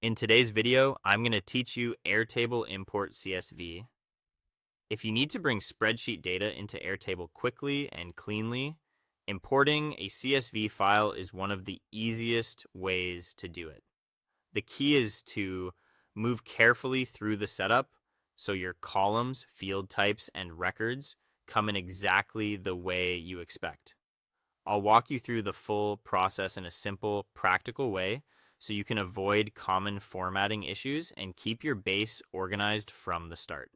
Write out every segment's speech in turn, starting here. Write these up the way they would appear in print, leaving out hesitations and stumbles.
In today's video, I'm going to teach you Airtable Import CSV. If you need to bring spreadsheet data into Airtable quickly and cleanly, importing a CSV file is one of the easiest ways to do it. The key is to move carefully through the setup so your columns, field types, and records come in exactly the way you expect. I'll walk you through the full process in a simple, practical way so you can avoid common formatting issues and keep your base organized from the start.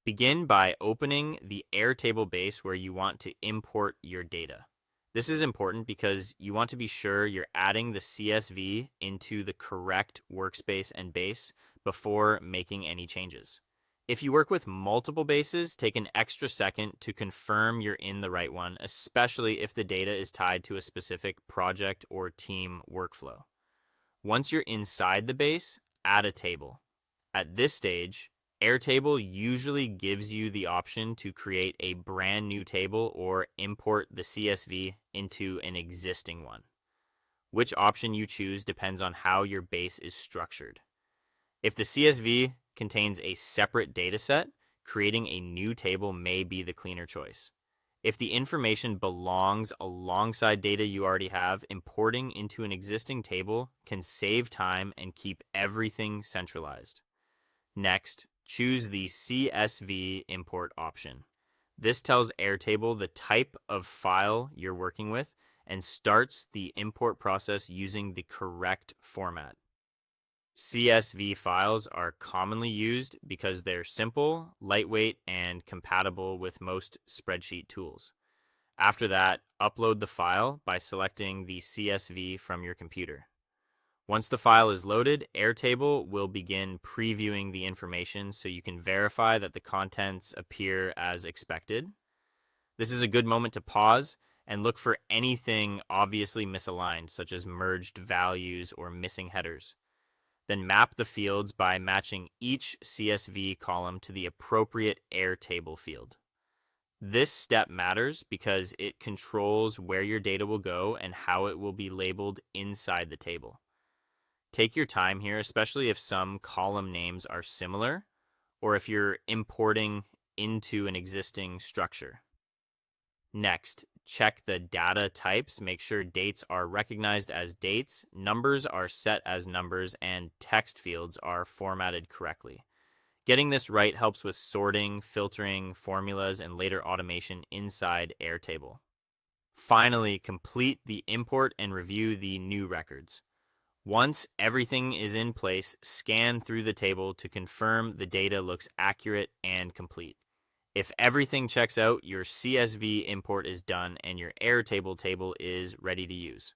Begin by opening the Airtable base where you want to import your data. This is important because you want to be sure you're adding the CSV into the correct workspace and base before making any changes. If you work with multiple bases, take an extra second to confirm you're in the right one, especially if the data is tied to a specific project or team workflow. Once you're inside the base, add a table. At this stage, Airtable usually gives you the option to create a brand new table or import the CSV into an existing one. Which option you choose depends on how your base is structured. If the CSV contains a separate dataset, creating a new table may be the cleaner choice. If the information belongs alongside data you already have, importing into an existing table can save time and keep everything centralized. Next, choose the CSV import option. This tells Airtable the type of file you're working with and starts the import process using the correct format. CSV files are commonly used because they're simple, lightweight, and compatible with most spreadsheet tools. After that, upload the file by selecting the CSV from your computer. Once the file is loaded, Airtable will begin previewing the information so you can verify that the contents appear as expected. This is a good moment to pause and look for anything obviously misaligned, such as merged values or missing headers. Then map the fields by matching each CSV column to the appropriate Airtable field. This step matters because it controls where your data will go and how it will be labeled inside the table. Take your time here, especially if some column names are similar or if you're importing into an existing structure. Next, check the data types. Make sure dates are recognized as dates, numbers are set as numbers, and text fields are formatted correctly. Getting this right helps with sorting, filtering, formulas, and later automation inside Airtable. Finally, complete the import and review the new records. Once everything is in place, scan through the table to confirm the data looks accurate and complete. If everything checks out, your CSV import is done and your Airtable table is ready to use.